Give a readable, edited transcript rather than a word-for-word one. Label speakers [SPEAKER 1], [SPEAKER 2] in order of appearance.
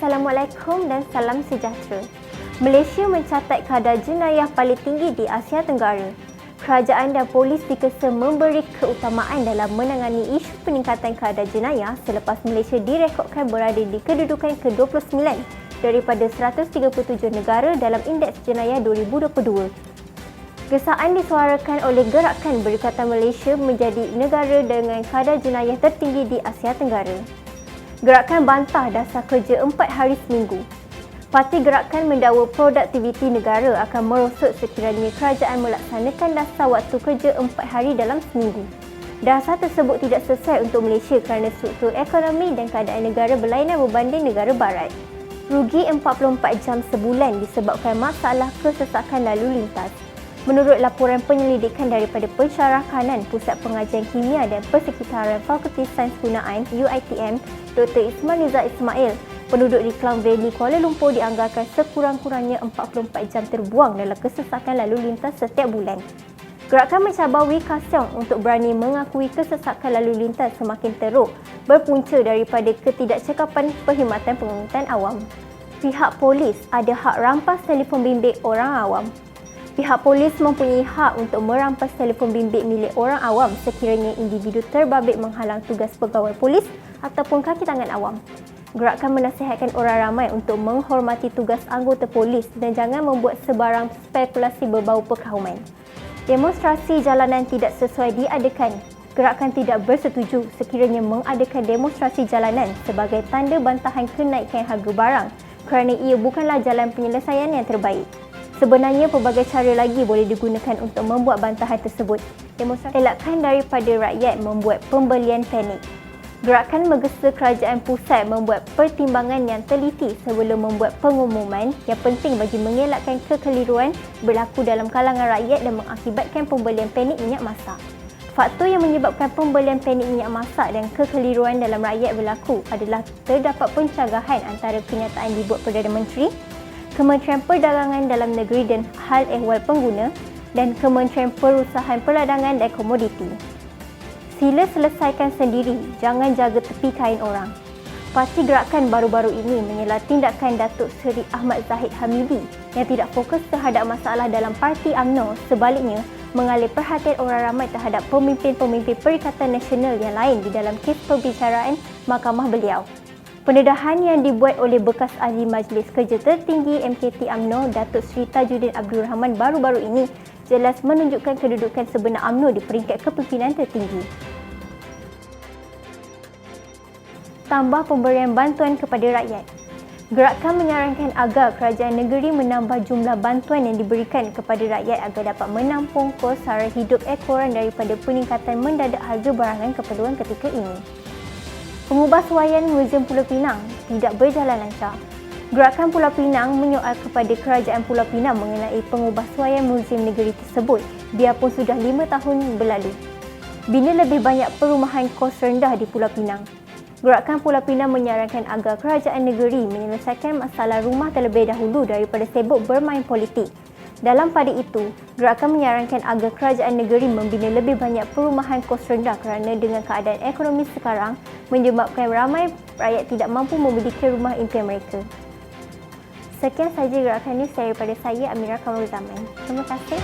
[SPEAKER 1] Assalamualaikum dan salam sejahtera. Malaysia mencatat kadar jenayah paling tinggi di Asia Tenggara. Kerajaan dan polis dikesa memberi keutamaan dalam menangani isu peningkatan kadar jenayah selepas Malaysia direkodkan berada di kedudukan ke-29 daripada 137 negara dalam Indeks Jenayah 2022. Kesaan disuarakan oleh Gerakan Berdekatan Malaysia menjadi negara dengan kadar jenayah tertinggi di Asia Tenggara. Gerakan bantah dasar kerja 4 hari seminggu. Parti Gerakan mendakwa produktiviti negara akan merosot sekiranya kerajaan melaksanakan dasar waktu kerja 4 hari dalam seminggu. Dasar tersebut tidak sesuai untuk Malaysia kerana struktur ekonomi dan keadaan negara berlainan berbanding negara barat. Rugi 44 jam sebulan disebabkan masalah kesesakan lalu lintas. Menurut laporan penyelidikan daripada Pensyarakanan Pusat Pengajian Kimia dan Persekitaran Fakulti Sains Gunaan UiTM, Dr. Ismaniza Ismail, penduduk di Klang Valley, Kuala Lumpur dianggarkan sekurang-kurangnya 44 jam terbuang dalam kesesakan lalu lintas setiap bulan. Gerakan mencabar Wee Ka Siong untuk berani mengakui kesesakan lalu lintas semakin teruk berpunca daripada ketidakcekapan perkhidmatan pengangkutan awam. Pihak polis ada hak rampas telefon bimbit orang awam. Pihak polis mempunyai hak untuk merampas telefon bimbit milik orang awam sekiranya individu terbabit menghalang tugas pegawai polis ataupun kaki tangan awam. Gerakan menasihatkan orang ramai untuk menghormati tugas anggota polis dan jangan membuat sebarang spekulasi berbau perkauman. Demonstrasi jalanan tidak sesuai diadakan. Gerakan tidak bersetuju sekiranya mengadakan demonstrasi jalanan sebagai tanda bantahan kenaikan harga barang kerana ia bukanlah jalan penyelesaian yang terbaik. Sebenarnya pelbagai cara lagi boleh digunakan untuk membuat bantahan tersebut. Demonstrasi elakkan daripada rakyat membuat pembelian panik. Gerakan menggesa kerajaan pusat membuat pertimbangan yang teliti sebelum membuat pengumuman yang penting bagi mengelakkan kekeliruan berlaku dalam kalangan rakyat dan mengakibatkan pembelian panik minyak masak. Faktor yang menyebabkan pembelian panik minyak masak dan kekeliruan dalam rakyat berlaku adalah terdapat pencagahan antara kenyataan dibuat Perdana Menteri, Kementerian Perdagangan Dalam Negeri dan Hal Ehwal Pengguna dan Kementerian Perusahaan Perdagangan dan Komoditi. Sila selesaikan sendiri, jangan jaga tepi kain orang. Parti Gerakan baru-baru ini menyela tindakan Datuk Seri Ahmad Zahid Hamidi yang tidak fokus terhadap masalah dalam Parti UMNO, sebaliknya mengalih perhatian orang ramai terhadap pemimpin-pemimpin Perikatan Nasional yang lain di dalam kes perbicaraan mahkamah beliau. Pendedahan yang dibuat oleh bekas ahli Majlis Kerja Tertinggi MKT UMNO Datuk Seri Tajuddin Abdul Rahman baru-baru ini jelas menunjukkan kedudukan sebenar UMNO di peringkat kepimpinan tertinggi. Tambah pemberian bantuan kepada rakyat. Gerakan menyarankan agar kerajaan negeri menambah jumlah bantuan yang diberikan kepada rakyat agar dapat menampung kos sara hidup ekoran daripada peningkatan mendadak harga barangan keperluan ketika ini. Pengubahsuaian Muzium Pulau Pinang tidak berjalan lancar. Gerakan Pulau Pinang menyoal kepada Kerajaan Pulau Pinang mengenai pengubahsuaian muzium negeri tersebut biarpun sudah 5 tahun berlalu. Bina lebih banyak perumahan kos rendah di Pulau Pinang. Gerakan Pulau Pinang menyarankan agar kerajaan negeri menyelesaikan masalah rumah terlebih dahulu daripada sibuk bermain politik. Dalam pada itu, gerakan menyarankan agar kerajaan negeri membina lebih banyak perumahan kos rendah kerana dengan keadaan ekonomi sekarang menyebabkan ramai rakyat tidak mampu memiliki rumah impian mereka. Sekian sahaja gerakan news daripada saya, Amira Kamarul Zaman. Terima kasih.